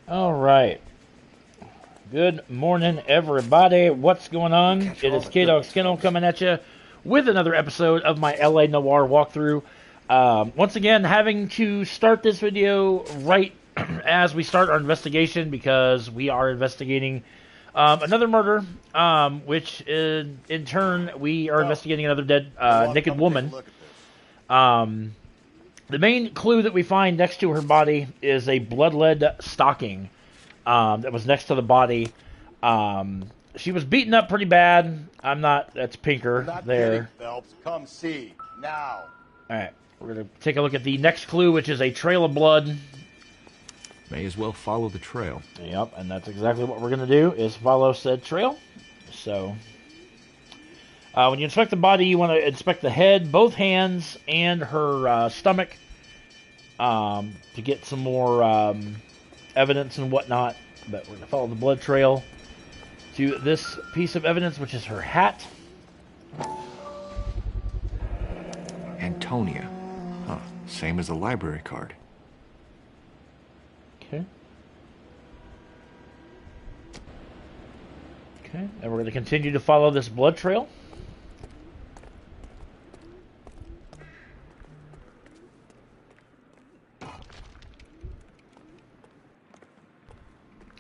All right. Good morning, everybody. What's going on? It is K-Dog Skinno coming at you with another episode of my LA Noire walkthrough. Once again, having to start this video right as we start our investigation because we are investigating another murder, which in turn we are investigating another dead naked woman. The main clue that we find next to her body is a blood-led stocking that was next to the body. She was beaten up pretty bad. That's Pinker there. Kidding, Phelps. Come see now. Alright, we're going to take a look at the next clue, which is a trail of blood. May as well follow the trail. Yep, and that's exactly what we're going to do, is follow said trail. So, when you inspect the body, you want to inspect the head, both hands, and her stomach to get some more evidence and whatnot. But we're going to follow the blood trail to this piece of evidence, which is her hat. Antonia. Huh. Same as the library card. Okay. Okay, and we're going to continue to follow this blood trail.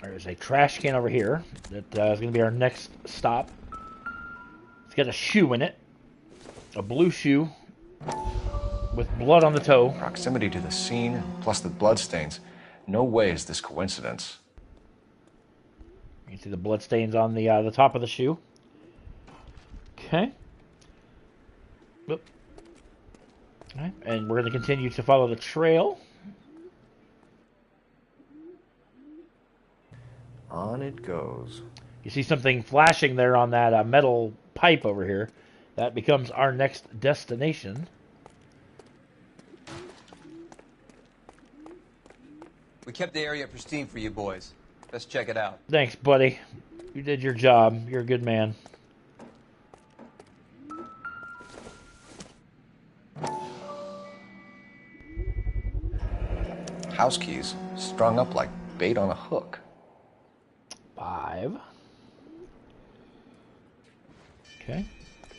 There's a trash can over here that is going to be our next stop. It's got a shoe in it. A blue shoe with blood on the toe. Proximity to the scene, plus the bloodstains. No way is this coincidence. You can see the bloodstains on the top of the shoe. Okay. Oop. All right. And we're going to continue to follow the trail. On it goes. You see something flashing there on that metal pipe over here. That becomes our next destination. We kept the area pristine for you boys. Let's check it out. Thanks, buddy. You did your job. You're a good man. House keys strung up like bait on a hook. 5. Okay.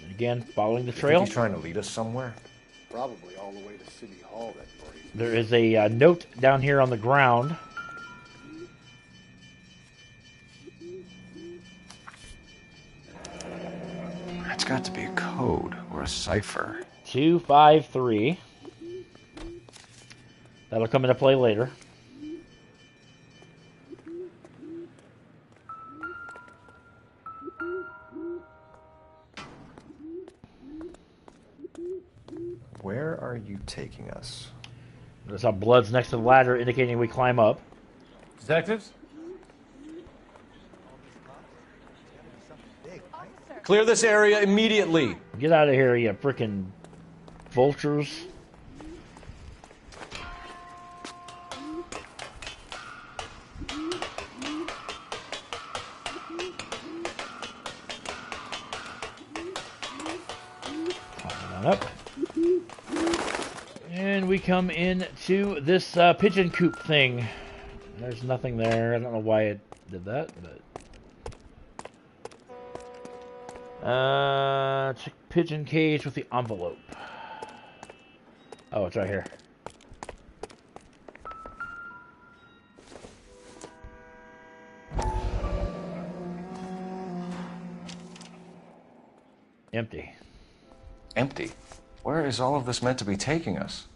And again, following the trail. Think he's trying to lead us somewhere? Probably all the way to City Hall, that party. There is a note down here on the ground. That's got to be a code or a cipher. 253. That'll come into play later. Where are you taking us? There's how blood's next to the ladder, indicating we climb up. Detectives? Clear this area immediately. Get out of here, you frickin' vultures. Climbing on up. And we come into this pigeon coop thing. There's nothing there. I don't know why it did that, but... check pigeon cage with the envelope. Oh, it's right here. Empty. Empty. Where is all of this meant to be taking us?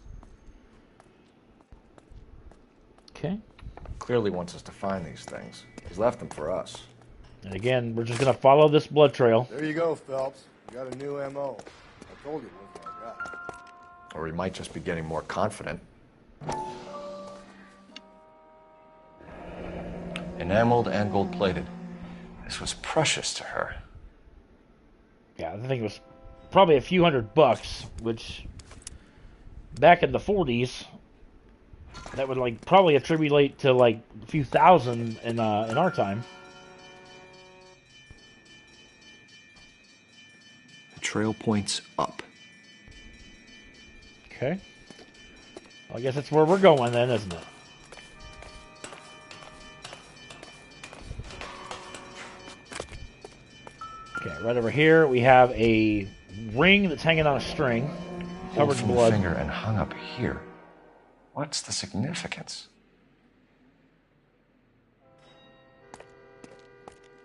Okay. Clearly wants us to find these things. He's left them for us. And again, we're just going to follow this blood trail. There you go, Phelps. You got a new M.O. I told you it wasn't our guy. Or he might just be getting more confident. Enameled and gold-plated. This was precious to her. Yeah, I think it was probably a few $100, which back in the 40s, that would like probably attribute to like a few thousand in our time. The trail points up. Okay. Well, I guess that's where we're going then, isn't it? Okay, right over here we have a ring that's hanging on a string, covered in From the blood. finger and hung up here. What's the significance?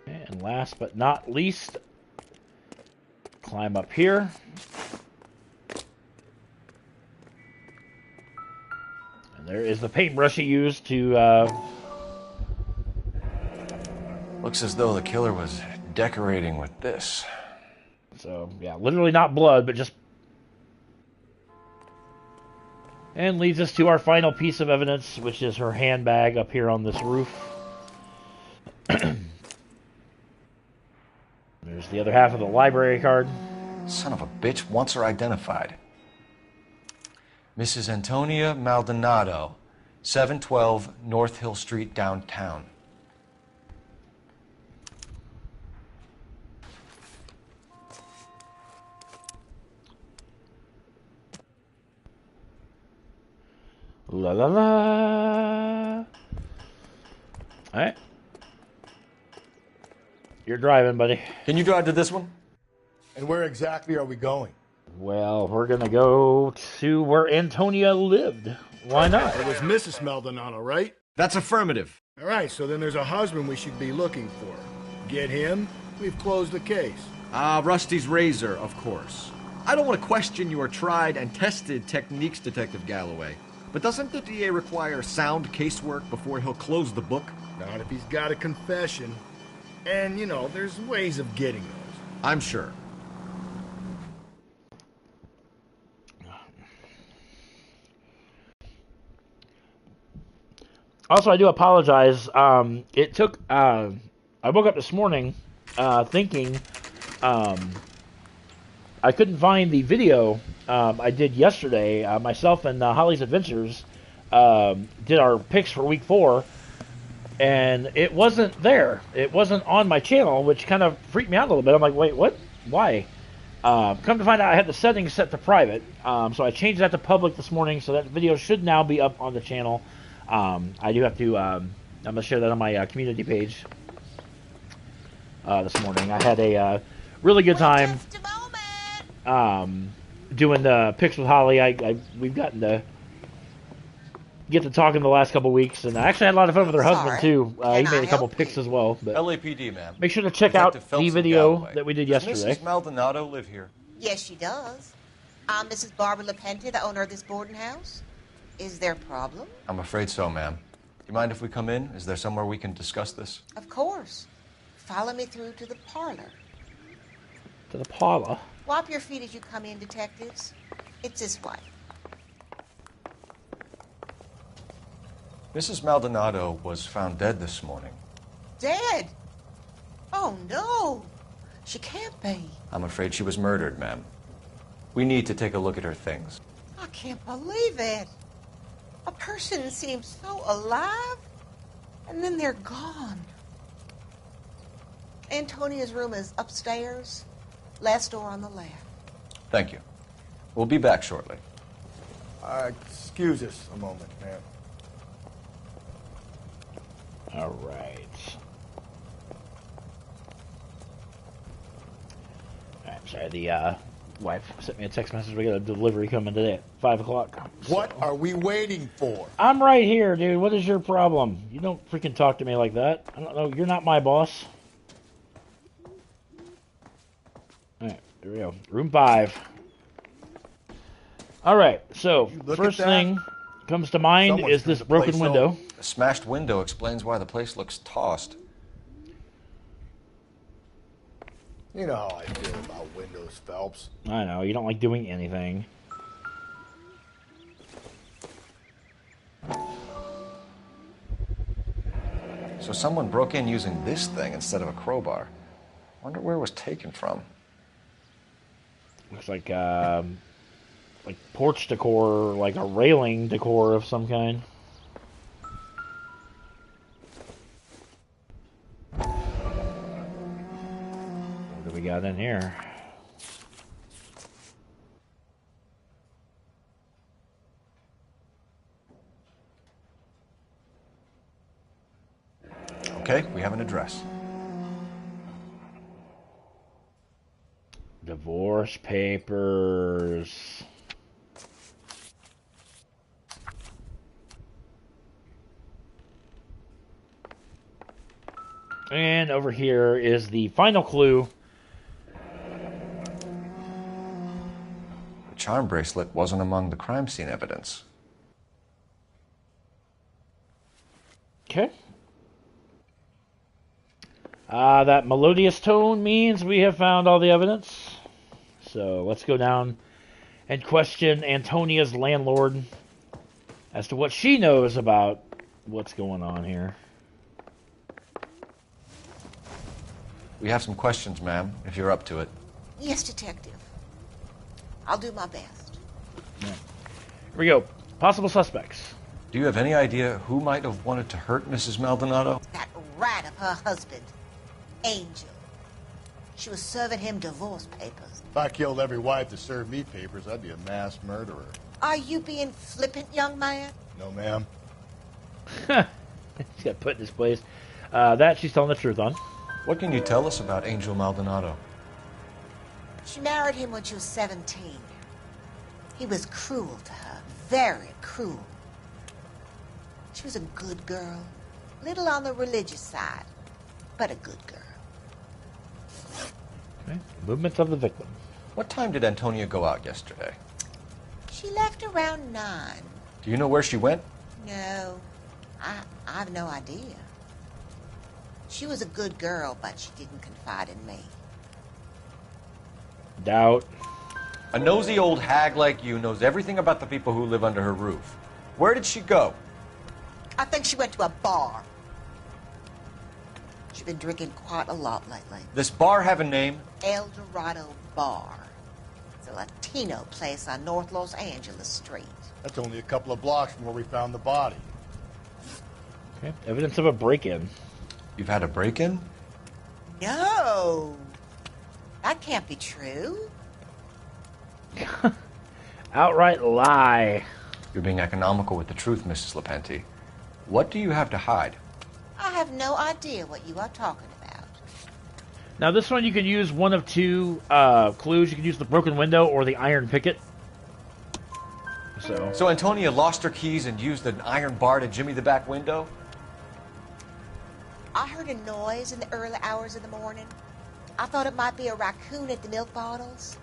And last but not least, climb up here. And there is the paintbrush he used to... Looks as though the killer was decorating with this. So, yeah, literally not blood, but just... And leads us to our final piece of evidence, which is her handbag up here on this roof. There's the other half of the library card. Son of a bitch wants her identified. Mrs. Antonia Maldonado, 712 North Hill Street, downtown. La la la. Alright. You're driving, buddy. Can you drive to this one? And where exactly are we going? Well, we're gonna go to where Antonia lived. Why not? It was Mrs. Maldonado, right? That's affirmative. All right, so then there's a husband we should be looking for. Get him, we've closed the case. Rusty's razor, of course. I don't want to question your tried and tested techniques, Detective Galloway. But doesn't the DA require sound casework before he'll close the book? Not if he's got a confession. And, you know, there's ways of getting those. I'm sure. Also, I do apologize. It took... I woke up this morning thinking I couldn't find the video I did yesterday. Myself and Holly's Adventures did our picks for week 4, and it wasn't there. It wasn't on my channel, which kind of freaked me out a little bit. I'm like, wait, what? Why? Come to find out, I had the settings set to private, so I changed that to public this morning, so that video should now be up on the channel. I do have to, I'm going to share that on my community page this morning. I had a really good time doing the picks with Holly. We've gotten to get to talking the last couple weeks, and I actually had a lot of fun with her husband too. He made a couple picks as well. But LAPD, ma'am. make sure to check out the video that we did yesterday. Does Mrs. Maldonado live here? Yes, she does. I'm Mrs. Barbara LaPente, the owner of this boarding house. Is there a problem? I'm afraid so, ma'am. Do you mind if we come in? Is there somewhere we can discuss this? Of course. Follow me through to the parlor. To the parlor. Wipe your feet as you come in, detectives. It's this way. Mrs. Maldonado was found dead this morning. Dead? Oh, no. She can't be. I'm afraid she was murdered, ma'am. We need to take a look at her things. I can't believe it. A person seems so alive, and then they're gone. Antonia's room is upstairs, last door on the left. Thank you. We'll be back shortly. Excuse us a moment, ma'am. All right. Sorry, the wife sent me a text message. We got a delivery coming today at 5 o'clock. What are we waiting for? I'm right here, dude. What is your problem? You don't freaking talk to me like that. I don't know. You're not my boss. Alright, here we go. Room 5. Alright, so, first thing comes to mind Someone's is this turned the broken place window. over. A smashed window explains why the place looks tossed. You know how I feel about windows, Phelps. I know, you don't like doing anything. So someone broke in using this thing instead of a crowbar. Wonder where it was taken from. Looks like porch decor, like a railing decor of some kind. What do we got in here? Okay, we have an address. Divorce papers. And over here is the final clue. The charm bracelet wasn't among the crime scene evidence. Okay. That melodious tone means we have found all the evidence. So let's go down and question Antonia's landlord as to what she knows about what's going on here. We have some questions, ma'am, if you're up to it. Yes, Detective. I'll do my best. Yeah. Here we go. Possible suspects. Do you have any idea who might have wanted to hurt Mrs. Maldonado? That rat of her husband, Angel. She was serving him divorce papers. If I killed every wife that served me papers, I'd be a mass murderer. Are you being flippant, young man? No, ma'am. He's got put in his place. That she's telling the truth on. What can you tell us about Angel Maldonado? She married him when she was 17. He was cruel to her, very cruel. She was a good girl, little on the religious side, but a good girl. Okay. Movements of the victim. What time did Antonia go out yesterday? She left around 9. Do you know where she went? No, I have no idea. She was a good girl, but she didn't confide in me. Doubt. A nosy old hag like you knows everything about the people who live under her roof. Where did she go? I think she went to a bar. She's been drinking quite a lot lately. This bar have a name? El Dorado Bar. It's a Latino place on North Los Angeles Street. That's only a couple of blocks from where we found the body. Okay. Evidence of a break-in. You've had a break-in? No. That can't be true. Outright lie. You're being economical with the truth, Mrs. Lepenti. What do you have to hide? I have no idea what you are talking about. Now this one you can use one of two clues. You can use the broken window or the iron picket. So Antonia lost her keys and used an iron bar to jimmy the back window? I heard a noise in the early hours of the morning. I thought it might be a raccoon at the milk bottles.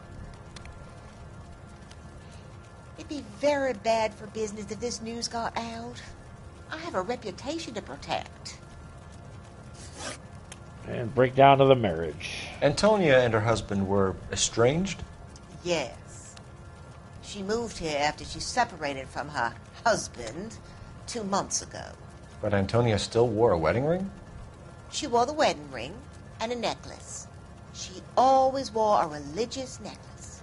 It'd be very bad for business if this news got out. I have a reputation to protect. And breakdown of the marriage. Antonia and her husband were estranged? Yes. She moved here after she separated from her husband 2 months ago. But Antonia still wore a wedding ring? She wore the wedding ring and a necklace. She always wore a religious necklace.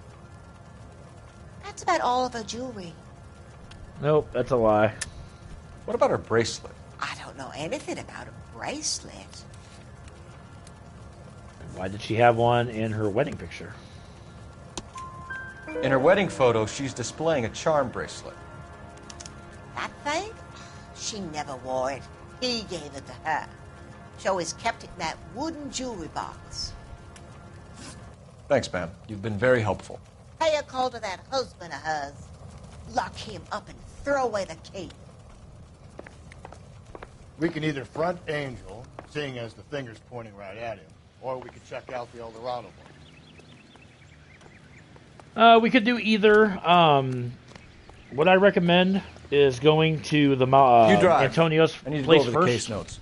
That's about all of her jewelry. Nope, that's a lie. What about her bracelet? I don't know anything about a bracelet. Why did she have one in her wedding picture? In her wedding photo, she's displaying a charm bracelet. That thing? She never wore it. He gave it to her. She always kept it in that wooden jewelry box. Thanks, ma'am. You've been very helpful. Pay a call to that husband of hers. Lock him up and throw away the key. We can either front Angel, seeing as the finger's pointing right at him, or we could check out the El Dorado one. We could do either. What I recommend is going to the Antonio's I need to place go over first. the case notes.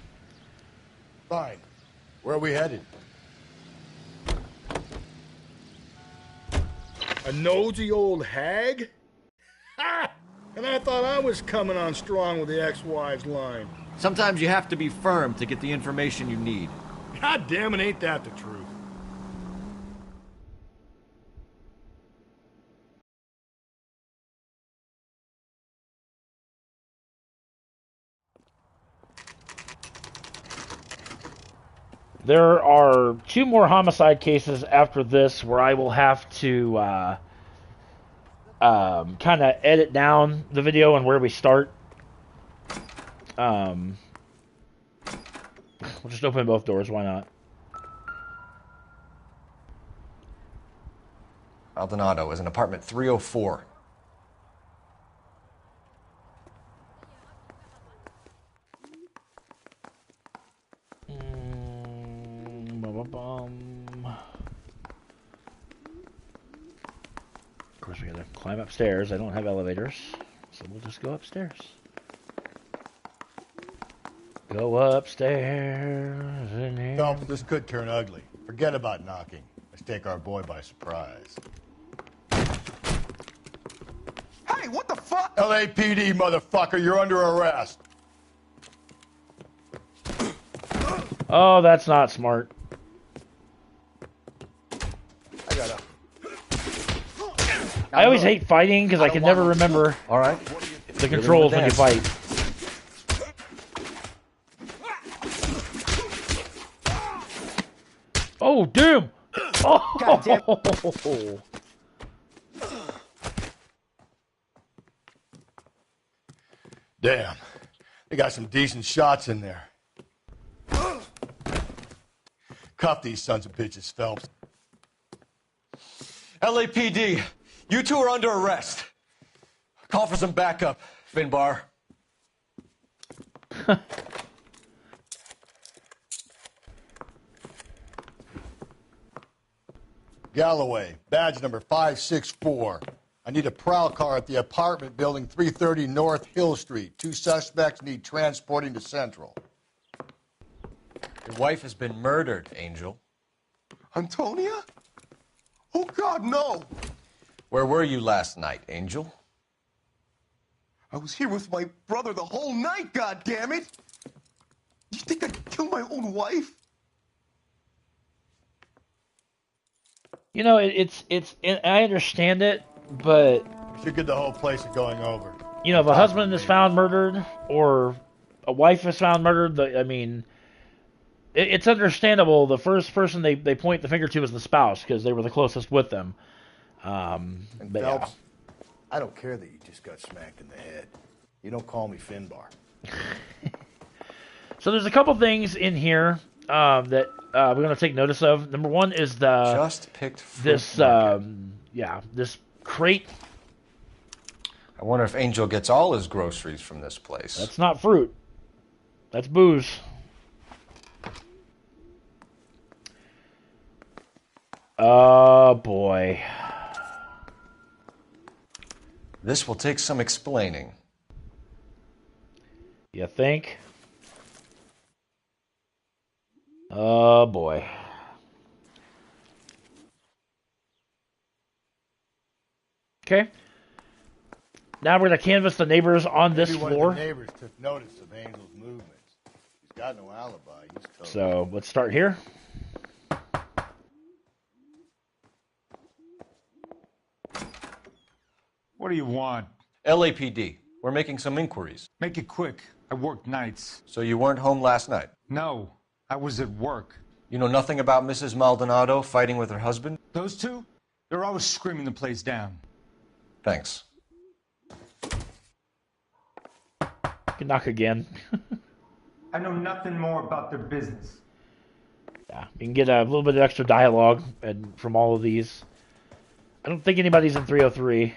Fine. Where are we headed? A nosy old hag? Ha! And I thought I was coming on strong with the ex-wives line. Sometimes you have to be firm to get the information you need. God damn it, ain't that the truth? There are 2 more homicide cases after this where I will have to kind of edit down the video and where we start. We'll just open both doors, why not? Maldonado is in apartment 304. Of course, we gotta climb upstairs. I don't have elevators, so we'll just go upstairs. Go upstairs in here. No, this could turn ugly. Forget about knocking. Let's take our boy by surprise. Hey, what the fuck? LAPD, motherfucker, you're under arrest. Oh, that's not smart. I always hate fighting because I can never remember All right. the controls when you fight. Oh, damn! Oh! Damn. They got some decent shots in there. Cuff these sons of bitches, Phelps. LAPD, you two are under arrest. Call for some backup, Finbar. Galloway, badge number 564. I need a prowl car at the apartment building 330 North Hill Street. 2 suspects need transporting to Central. Your wife has been murdered, Angel. Antonia? Oh, God, no. Where were you last night, Angel? I was here with my brother the whole night, God damn it! You think I'd kill my own wife? You know, I understand it, but We should get the whole place going over. you know, if a husband is found murdered or a wife is found murdered, I mean, it's understandable. The first person they point the finger to is the spouse because they were the closest with them. And But Phelps, I don't care that you just got smacked in the head. You don't call me Finbar. So there's a couple things in here that we're going to take notice of. Number one is the Just picked fruit this market. this crate. I wonder if Angel gets all his groceries from this place. That's not fruit. That's booze. Oh boy. This will take some explaining. You think? Oh boy. Okay. Now we're going to canvass the neighbors on this Maybe one floor. of the neighbors took notice of Angel's movements. He's got no alibi. He's told. So let's start here. What do you want? LAPD, we're making some inquiries. Make it quick. I work nights. So you weren't home last night? No, I was at work. You know nothing about Mrs. Maldonado fighting with her husband? Those two? They're always screaming the place down. Thanks. Can knock again. I know nothing more about their business. Yeah, you can get a little bit of extra dialogue from all of these. I don't think anybody's in 303.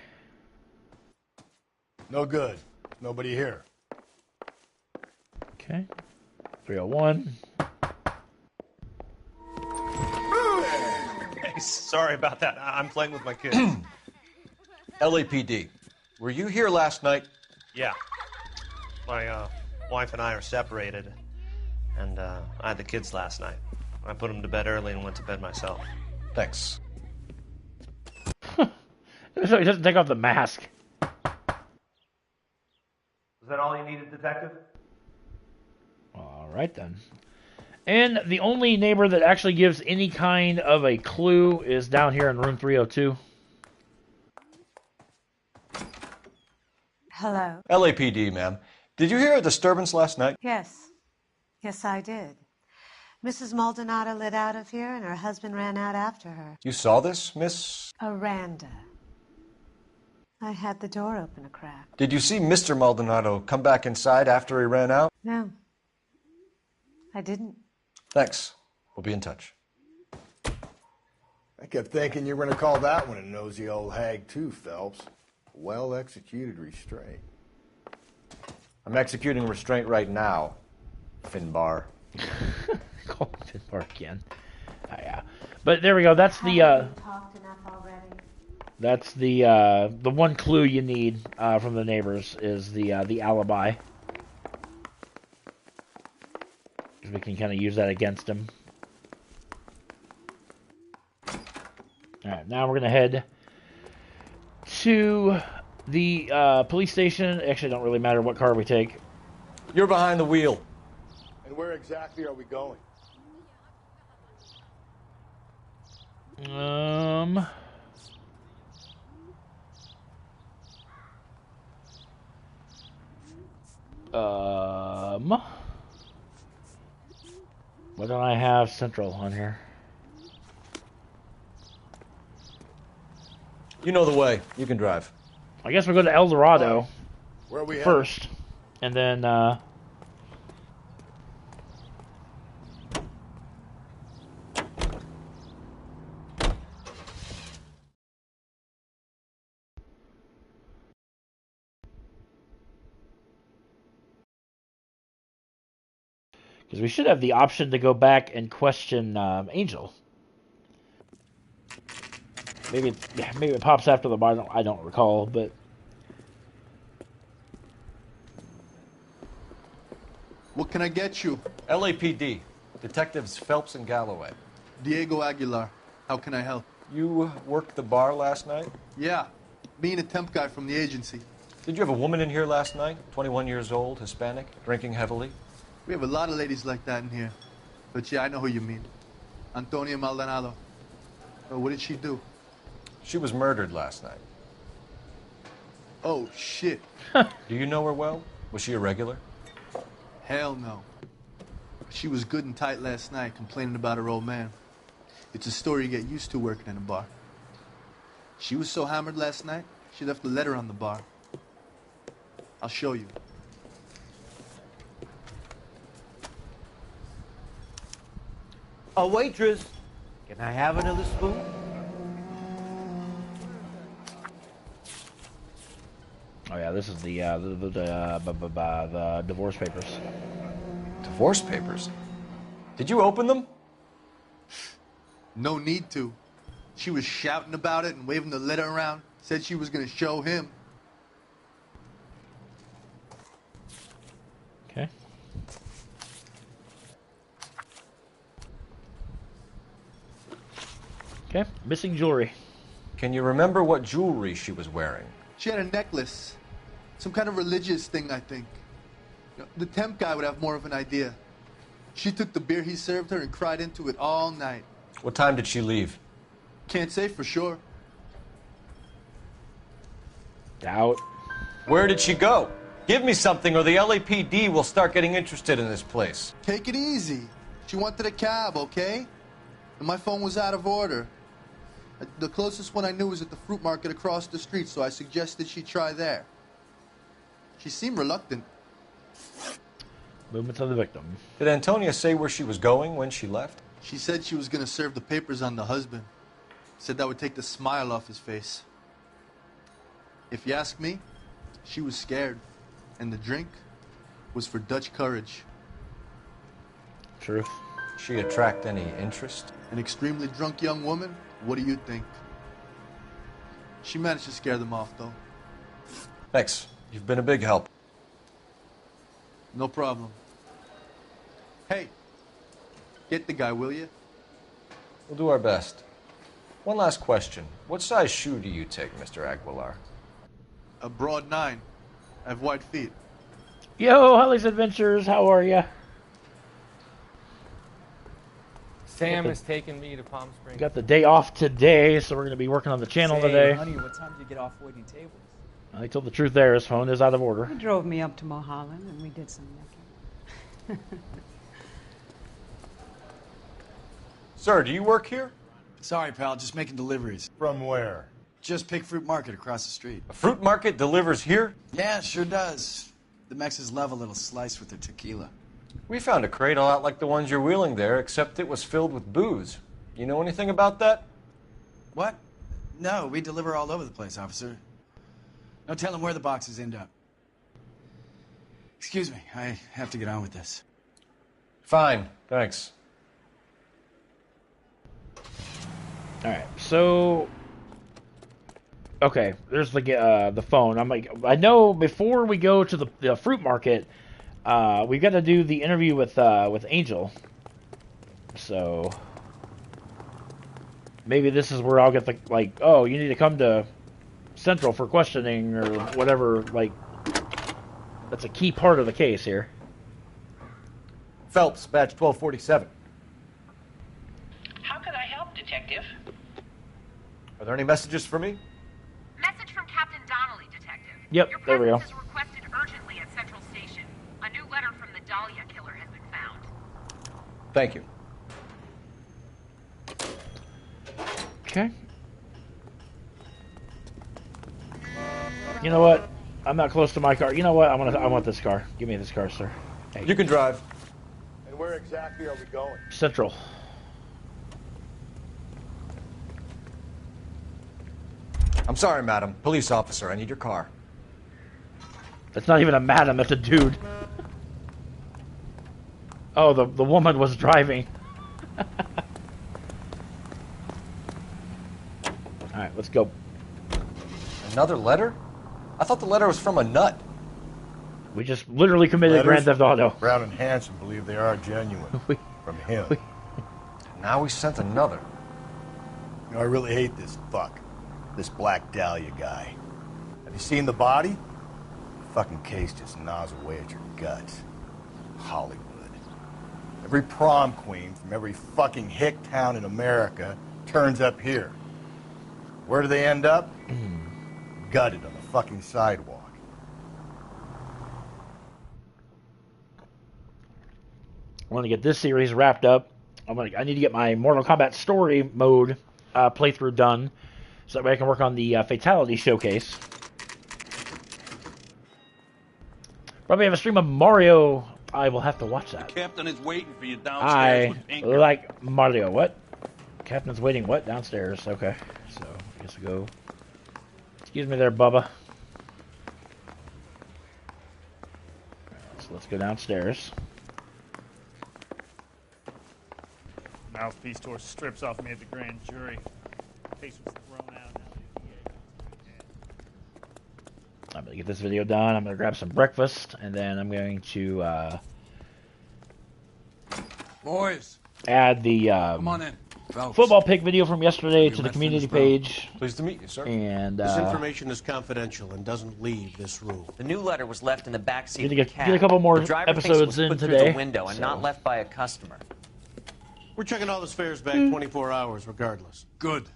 No good. Nobody here. Okay. 301. Hey, sorry about that. I'm playing with my kids. LAPD, were you here last night? Yeah. My wife and I are separated, and I had the kids last night. I put them to bed early and went to bed myself. Thanks. So he doesn't take off the mask. Was that all you needed, Detective? All right, then. And the only neighbor that actually gives any kind of a clue is down here in room 302. Hello? LAPD, ma'am. Did you hear a disturbance last night? Yes. Yes, I did. Mrs. Maldonado lit out of here, and her husband ran out after her. You saw this, Miss? Aranda. I had the door open a crack. Did you see Mr. Maldonado come back inside after he ran out? No. I didn't. Thanks. We'll be in touch. I kept thinking you were going to call that one a nosy old hag too, Phelps. Well-executed restraint. I'm executing restraint right now, Finbar. Call him Finbar again. Yeah. But there we go. That's the Talked enough already. that's the one clue you need from the neighbors is the alibi. We can kind of use that against him. Alright, now we're going to head to the police station. Actually, it don't really matter what car we take. You're behind the wheel. And where exactly are we going? Why don't I have Central on here? You know the way. You can drive. I guess we'll go to El Dorado Where are we first, and then because we should have the option to go back and question Angel. Maybe it pops after the bar. I don't recall, but What can I get you? LAPD. Detectives Phelps and Galloway. Diego Aguilar. How can I help? You worked the bar last night? Yeah. Me and a temp guy from the agency. Did you have a woman in here last night? 21 years old, Hispanic, drinking heavily? We have a lot of ladies like that in here. But yeah, I know who you mean. Antonia Maldonado. What did she do? She was murdered last night. Oh, shit. Do you know her well? Was she a regular? Hell no. She was good and tight last night, complaining about her old man. It's a story you get used to working in a bar. She was so hammered last night, she left a letter on the bar. I'll show you. A waitress, can I have another spoon? oh yeah, this is the divorce papers. Divorce papers? Did you open them? No need to. She was shouting about it and waving the letter around. Said she was going to show him. Okay. Okay, missing jewelry. Can you remember what jewelry she was wearing? She had a necklace. Some kind of religious thing, I think. You know, the temp guy would have more of an idea. She took the beer he served her and cried into it all night. What time did she leave? Can't say for sure. Doubt. Where did she go? Give me something or the LAPD will start getting interested in this place. Take it easy. She wanted a cab, okay? And my phone was out of order. The closest one I knew was at the fruit market across the street, so I suggested she try there. She seemed reluctant. Movements of the victim. Did Antonia say where she was going when she left? She said she was going to serve the papers on the husband. Said that would take the smile off his face. If you ask me, she was scared. And the drink was for Dutch courage. Truth. She attract any interest? An extremely drunk young woman? What do you think? She managed to scare them off, though. Thanks. You've been a big help. No problem. Hey, get the guy, will you? We'll do our best. One last question. What size shoe do you take, Mr. Aguilar? A broad 9. I have wide feet. Yo, Holly's Adventures, how are ya? Sam has taken me to Palm Springs. Got the day off today, so we're going to be working on the channel Say, today. honey, what time did you get off waiting tables? I told the truth there. His phone is out of order. He drove me up to Mulholland, and we did some necking. Sir, do you work here? Sorry, pal, just making deliveries. From where? Just Pig Fruit Market across the street. A fruit market delivers here? Yeah, sure does. The Mexes love a little slice with their tequila. We found a crate a lot like the ones you're wheeling there, except it was filled with booze. You know anything about that? What? No, we deliver all over the place, officer. No telling where the boxes end up. Excuse me, I have to get on with this. Fine, thanks. Alright, so... Okay, there's the phone. I'm like, I know before we go to the fruit market, we got to do the interview with Angel. So maybe this is where I'll get the oh, you need to come to Central for questioning or whatever. Like, that's a key part of the case here. Phelps, badge 1247. How can I help, Detective? Are there any messages for me? Message from Captain Donnelly, Detective. Yep, there we go. Your presence is requested urgently at Central Station. A new letter from the Dahlia killer has been found. Thank you. Okay. You know what? I'm not close to my car. You know what? I want this car. Give me this car, sir. Hey. You can drive. And where exactly are we going? Central. I'm sorry, madam. Police officer, I need your car. That's not even a madam, that's a dude. Oh, the woman was driving. Alright, let's go. Another letter? I thought the letter was from a nut. We just literally committed Grand Theft Auto. Brown and Hanson believe they are genuine. From him. Now we sent another. You know, I really hate this fuck. This Black Dahlia guy. Have you seen the body? The fucking case just gnaws away at your guts. Hollywood. Every prom queen from every fucking hick town in America turns up here. Where do they end up? Gutted on the fucking sidewalk. I want to get this series wrapped up. I need to get my Mortal Kombat story mode playthrough done, so that way I can work on the Fatality Showcase. Probably have a stream of Mario. I will have to watch that. The captain is waiting for you downstairs with Pinker. Like Mario. What? Captain's waiting what? Downstairs. Okay. So, I guess we go. Excuse me there, Bubba. So let's go downstairs. Mouthpiece tore strips off me at the grand jury. Case was thrown out. I'm going to get this video done. I'm going to grab some breakfast, and then I'm going to Boys, add the come on in. football pick video from yesterday to the community page. Pleased to meet you, sir. And this information is confidential and doesn't leave this room. The new letter was left in the backseat of the get cab. a couple more the driver episodes thinks it was in put today. through the window and not left by a customer. We're checking all the spares back 24 hours regardless. Good.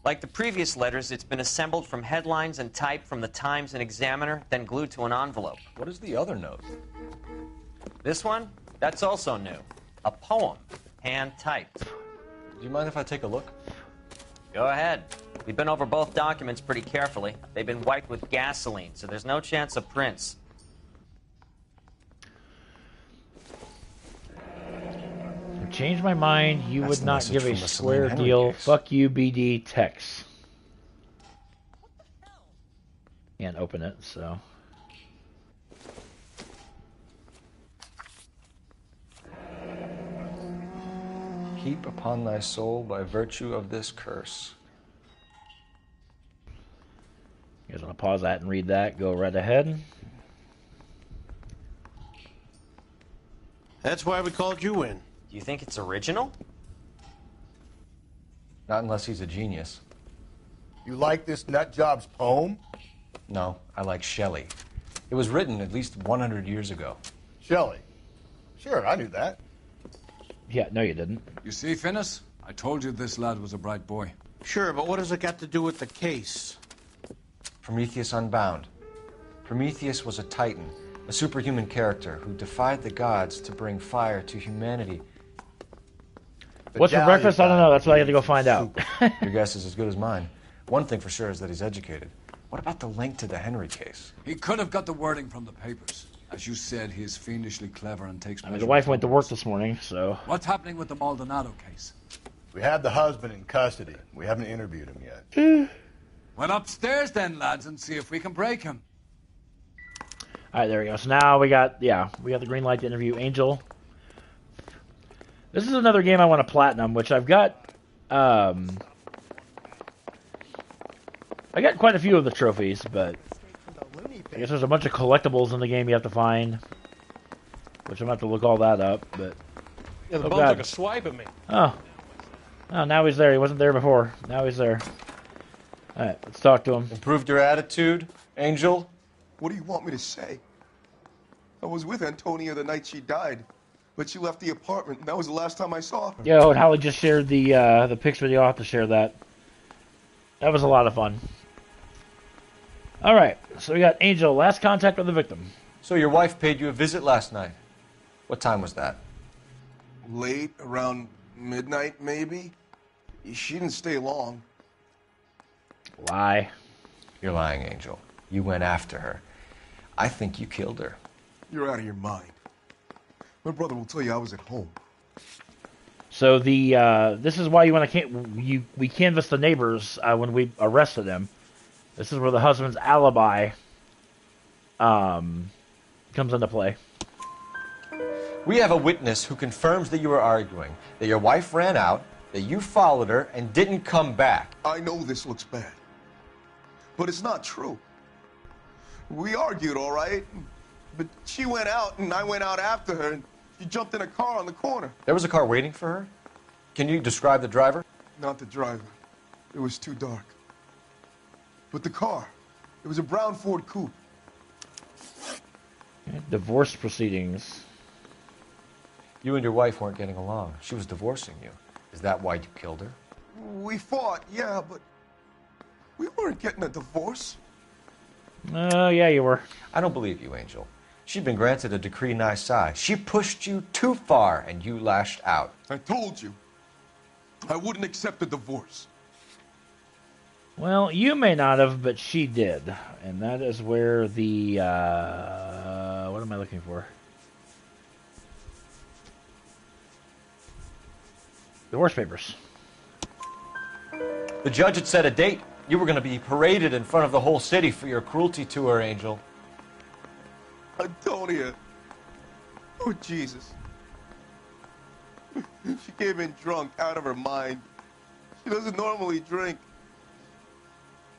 Like the previous letters, it's been assembled from headlines and type from the Times and Examiner, then glued to an envelope. What is the other note? This one? That's also new. A poem, hand-typed. Do you mind if I take a look? Go ahead. We've been over both documents pretty carefully. They've been wiped with gasoline, so there's no chance of prints. Change my mind. You would not give a square deal. Fuck you, BD Tex. Can't open it, so. Heap upon thy soul by virtue of this curse. You guys want to pause that and read that? Go right ahead. That's why we called you in. Do you think it's original? Not unless he's a genius. You like this nutjob's poem? No, I like Shelley. It was written at least 100 years ago. Shelley? Sure, I knew that. Yeah, no you didn't. You see, Finnis? I told you this lad was a bright boy. Sure, but what has it got to do with the case? Prometheus Unbound. Prometheus was a titan, a superhuman character who defied the gods to bring fire to humanity. What's for breakfast? I don't know. That's what I had to go find out. Your guess is as good as mine. One thing for sure is that he's educated. What about the link to the Henry case? He could have got the wording from the papers. As you said, he is fiendishly clever and takes I mean, the wife went to work this morning, so. What's happening with the Maldonado case? We have the husband in custody. We haven't interviewed him yet. Well, upstairs then, lads, and see if we can break him. All right, there we go. So now we got the green light to interview Angel. This is another game I want to platinum, which I've got. I got quite a few of the trophies, but I guess there's a bunch of collectibles in the game you have to find, which I'm gonna have to look all that up. But Yeah, the bum took a swipe at me. Oh, now he's there. He wasn't there before. Now he's there. All right, let's talk to him. Improved your attitude, Angel? What do you want me to say? I was with Antonia the night she died, but she left the apartment, and that was the last time I saw her. Yo, and Holly just shared the pics video. I'll have to share that. That was a lot of fun. All right, so we got Angel, last contact with the victim. So your wife paid you a visit last night. What time was that? Late, around midnight, maybe. She didn't stay long. Lie. You're lying, Angel. You went after her. I think you killed her. You're out of your mind. My brother will tell you I was at home. So this is why you want to we canvassed the neighbors when we arrested him. This is where the husband's alibi comes into play. We have a witness who confirms that you were arguing, that your wife ran out, that you followed her and didn't come back. I know this looks bad, but it's not true. We argued, all right, but she went out and I went out after her and she jumped in a car on the corner. There was a car waiting for her? Can you describe the driver? Not the driver. It was too dark. But the car, it was a brown Ford coupe. Divorce proceedings. You and your wife weren't getting along. She was divorcing you. Is that why you killed her? We fought, yeah, but we weren't getting a divorce. Yeah, you were. I don't believe you, Angel. She'd been granted a decree nisi. She pushed you too far, and you lashed out. I told you. I wouldn't accept a divorce. Well, you may not have, but she did. And that is where the... what am I looking for? Divorce papers. The judge had set a date. You were going to be paraded in front of the whole city for your cruelty to her, Angel. Antonia. Oh, Jesus. She came in drunk, out of her mind. She doesn't normally drink.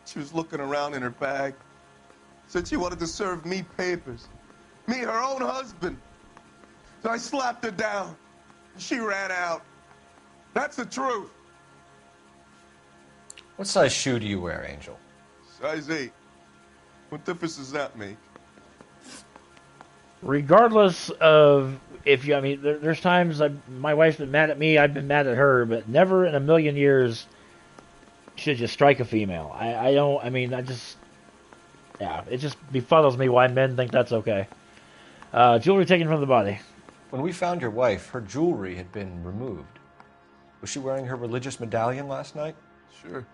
She was looking around in her bag. Said she wanted to serve me papers. Me, her own husband. So I slapped her down. She ran out. That's the truth. What size shoe do you wear, Angel? Size 8. What difference does that make? Regardless of if you, I mean, there's times my wife's been mad at me, I've been mad at her, but never in a million years should you strike a female. It just befuddles me why men think that's okay. Jewelry taken from the body. When we found your wife, her jewelry had been removed. Was she wearing her religious medallion last night? Sure.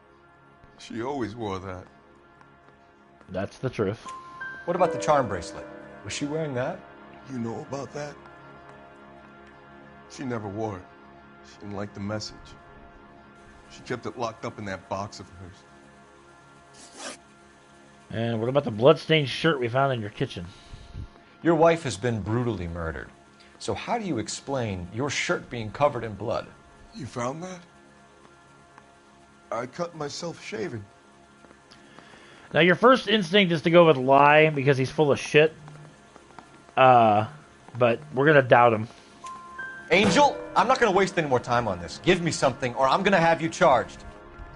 She always wore that. That's the truth. What about the charm bracelet? Was she wearing that? You know about that? She never wore it. She didn't like the message. She kept it locked up in that box of hers. And what about the bloodstained shirt we found in your kitchen? Your wife has been brutally murdered. So how do you explain your shirt being covered in blood? You found that? I cut myself shaving. Now, your first instinct is to go with lie because he's full of shit. But we're going to doubt him. Angel, I'm not going to waste any more time on this. Give me something or I'm going to have you charged.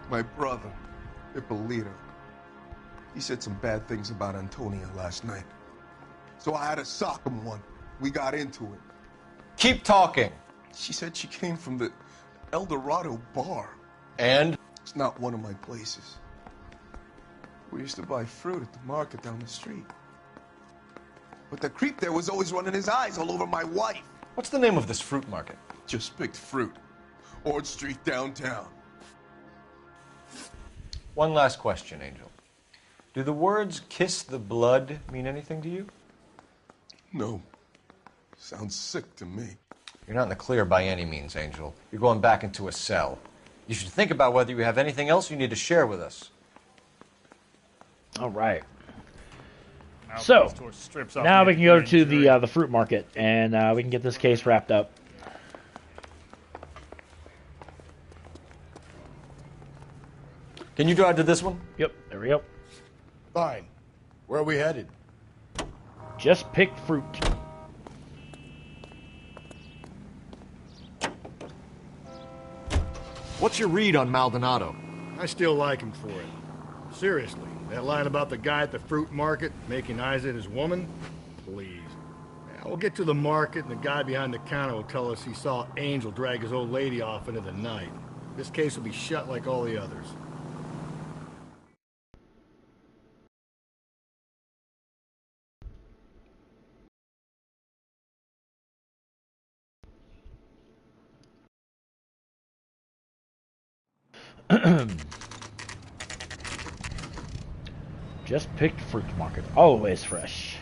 My brother, Ippolito, he said some bad things about Antonia last night. So I had to sock him one. We got into it. Keep talking. She said she came from the El Dorado bar. And? It's not one of my places. We used to buy fruit at the market down the street. But the creep there was always running his eyes all over my wife. What's the name of this fruit market? Just picked fruit. Ord Street downtown. One last question, Angel. Do the words kiss the blood mean anything to you? No. Sounds sick to me. You're not in the clear by any means, Angel. You're going back into a cell. You should think about whether you have anything else you need to share with us. All right. Now So, Peace Tour strips off now me we at can go grand to jury. the fruit market, and we can get this case wrapped up. Can you drive to this one? Yep, there we go. Fine. Where are we headed? Just picked fruit. What's your read on Maldonado? I still like him for it. Seriously, that line about the guy at the fruit market making eyes at his woman? Please. Yeah, we'll get to the market and the guy behind the counter will tell us he saw Angel drag his old lady off into the night. This case will be shut like all the others. Just picked fruit market. Always fresh.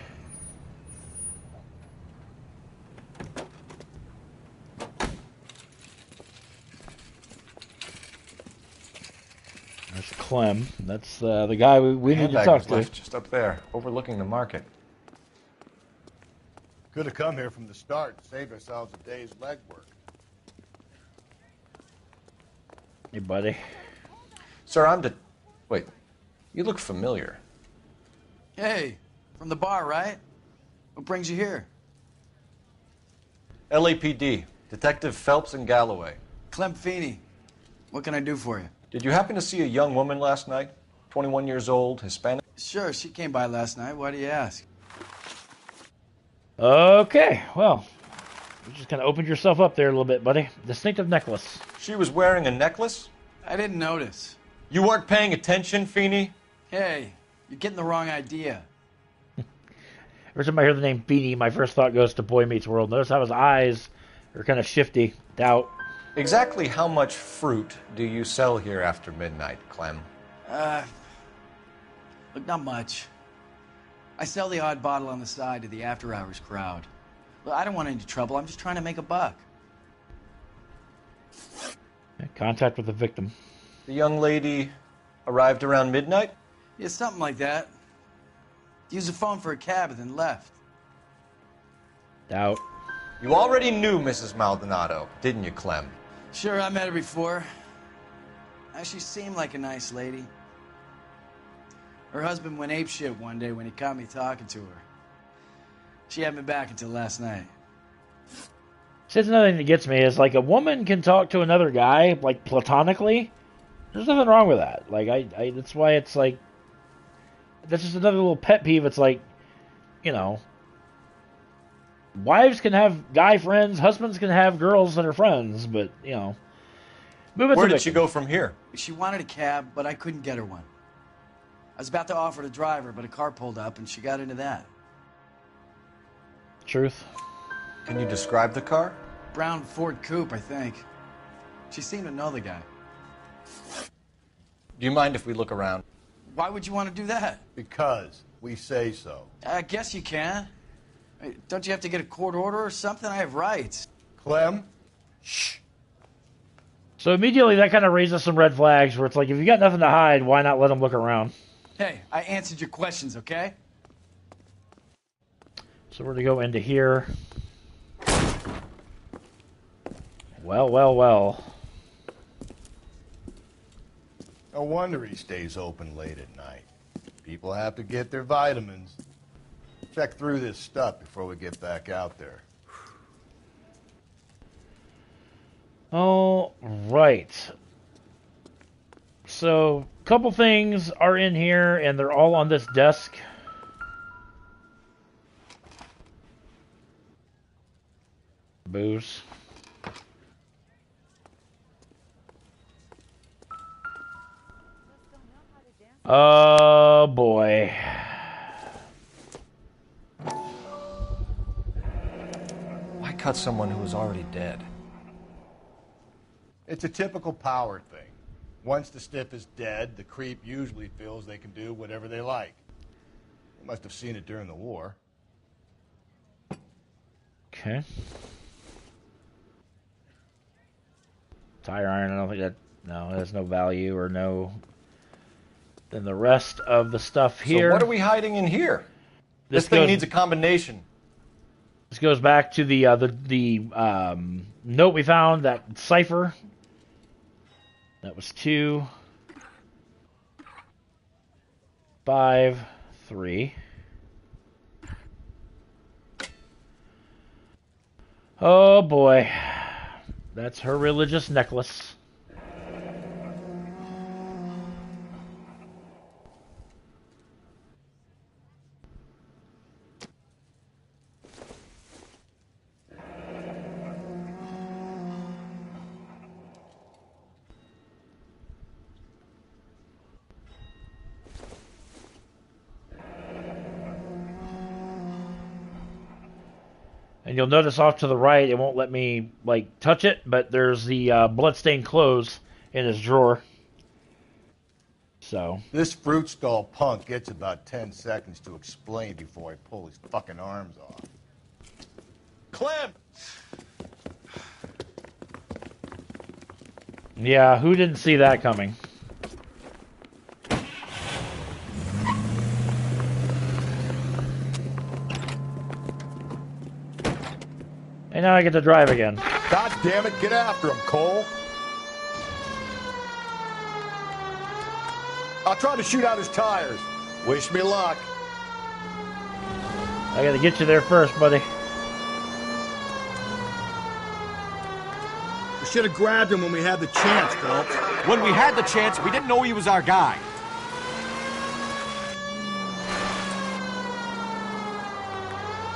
There's Clem. That's the guy we need to Handbag talk was to. left just up there, overlooking the market. Could have come here from the start to save ourselves a day's legwork. Hey, buddy. Sir, Wait, you look familiar. Hey, from the bar, right? What brings you here? LAPD, Detective Phelps and Galloway. Clem Feeney. What can I do for you? Did you happen to see a young woman last night? 21 years old, Hispanic? Sure, she came by last night. Why do you ask? Okay, well, you just kind of opened yourself up there a little bit, buddy. Distinctive necklace. She was wearing a necklace? I didn't notice. You weren't paying attention, Feeney? Hey, you're getting the wrong idea. Every time I hear the name Beanie, my first thought goes to Boy Meets World. Notice how his eyes are kind of shifty. Doubt. Exactly how much fruit do you sell here after midnight, Clem? Look, not much. I sell the odd bottle on the side to the after-hours crowd. Well, I don't want any trouble. I'm just trying to make a buck. Contact with the victim. The young lady arrived around midnight? Yeah, something like that. Used the phone for a cab and then left. Doubt. You already knew Mrs. Maldonado, didn't you, Clem? Sure, I met her before. She seemed like a nice lady. Her husband went apeshit one day when he caught me talking to her. She had me back until last night. See, that's another thing that gets me is, like, a woman can talk to another guy, like, platonically. There's nothing wrong with that. Like, I that's why it's, like, that's just another little pet peeve. It's like, you know, wives can have guy friends, husbands can have girls that are friends, but, you know. Where did she go from here? She wanted a cab, but I couldn't get her one. I was about to offer to drive her, but a car pulled up, and she got into that. Truth. Can you describe the car? Brown Ford Coupe, I think. She seemed to know the guy. Do you mind if we look around? Why would you want to do that? Because we say so. I guess you can. Don't you have to get a court order or something? I have rights. Clem? Shh. So immediately that kind of raises some red flags where it's like, if you got nothing to hide, why not let them look around? Hey, I answered your questions, okay? So we're going to go into here. Well, well, well. No wonder he stays open late at night. People have to get their vitamins. Check through this stuff before we get back out there. All right. So, a couple things are in here, and they're all on this desk. Booze. Oh, boy. Why cut someone who was already dead? It's a typical power thing. Once the stiff is dead, the creep usually feels they can do whatever they like. They must have seen it during the war. Okay. Tire iron, I don't think that... No, it has no value or no... Then the rest of the stuff here... So what are we hiding in here? This thing needs a combination. This goes back to the note we found, that cipher. That was 2, 5, 3. Oh boy. That's her religious necklace. And you'll notice off to the right, it won't let me, like, touch it, but there's the bloodstained clothes in his drawer. So. This fruit stall punk gets about 10 seconds to explain before I pull his fucking arms off. Clem! Yeah, who didn't see that coming? And now I get to drive again. God damn it, get after him, Cole. I'll try to shoot out his tires. Wish me luck. I gotta get you there first, buddy. We should have grabbed him when we had the chance, Phelps. When we had the chance, we didn't know he was our guy.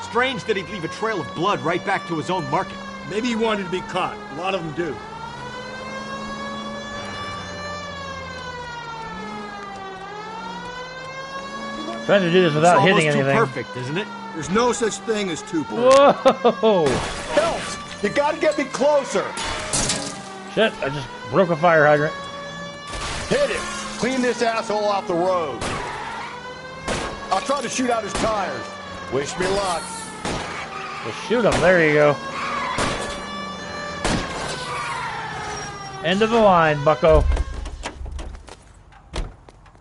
Strange that he'd leave a trail of blood right back to his own market. Maybe he wanted to be caught. A lot of them do. Trying to do this without hitting anything. It's almost too perfect, isn't it? There's no such thing as too perfect. Whoa! Phelps, you gotta get me closer. Shit, I just broke a fire hydrant. Hit him. Clean this asshole off the road. I'll try to shoot out his tires. Wish me luck. Well, shoot him. There you go. End of the line, bucko.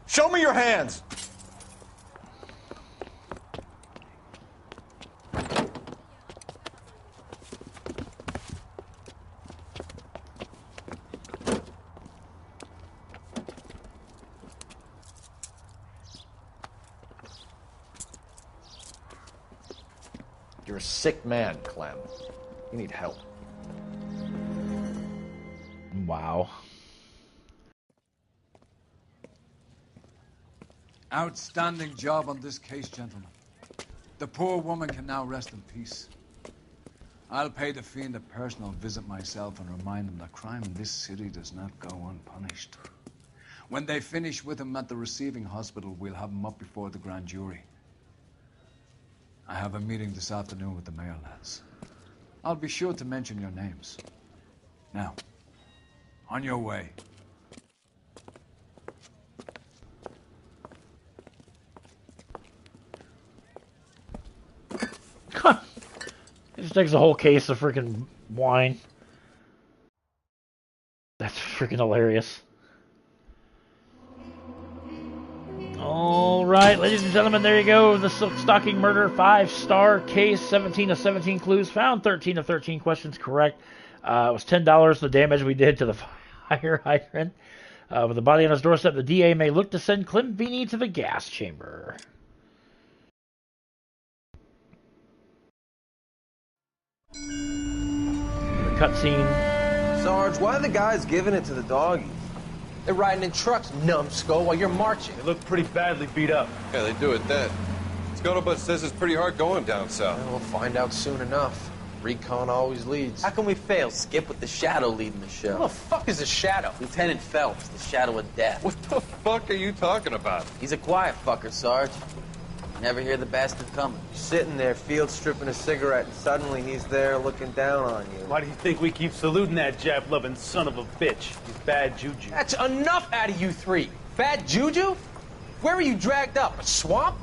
Show me your hands. You're a sick man, Clem. You need help. Wow. Outstanding job on this case, gentlemen. The poor woman can now rest in peace. I'll pay the fiend a personal visit myself and remind him that crime in this city does not go unpunished. When they finish with him at the receiving hospital, we'll have him up before the grand jury. I have a meeting this afternoon with the mayor lads. I'll be sure to mention your names. Now, on your way. He just takes a whole case of freaking wine. That's freaking hilarious. Alright, ladies and gentlemen, there you go. The Silk Stocking Murder 5-star case. 17 of 17 clues found. 13 of 13 questions correct. It was $10 the damage we did to the fire hydrant. With the body on his doorstep, the DA may look to send Clem Vini to the gas chamber. The cutscene. Sarge, why are the guys giving it to the doggies? They're riding in trucks, numbskull, while you're marching. They look pretty badly beat up. Yeah, they do it then. Scuttlebutt says it's pretty hard going down south. Well, we'll find out soon enough. Recon always leads. How can we fail? Skip with the Shadow leading the show. Who the fuck is the Shadow? Lieutenant Phelps, the Shadow of Death. What the fuck are you talking about? He's a quiet fucker, Sarge. Never hear the bastard coming. Sitting there, field stripping a cigarette, and suddenly he's there looking down on you. Why do you think we keep saluting that Jap-loving son of a bitch? He's bad juju. That's enough out of you three. Bad juju? Where were you dragged up? A swamp?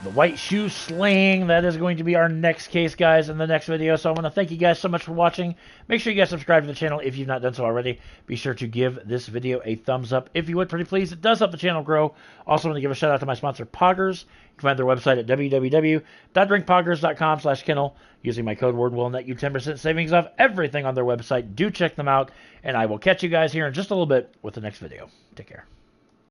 The white shoe sling, that is going to be our next case, guys, in the next video. So I want to thank you guys so much for watching. Make sure you guys subscribe to the channel if you've not done so already. Be sure to give this video a thumbs up if you would, pretty please. It does help the channel grow. Also want to give a shout out to my sponsor, Poggers. You can find their website at www.drinkpoggers.com/Kennel. Using my code word will net you 10% savings off everything on their website. Do check them out, and I will catch you guys here in just a little bit with the next video. Take care.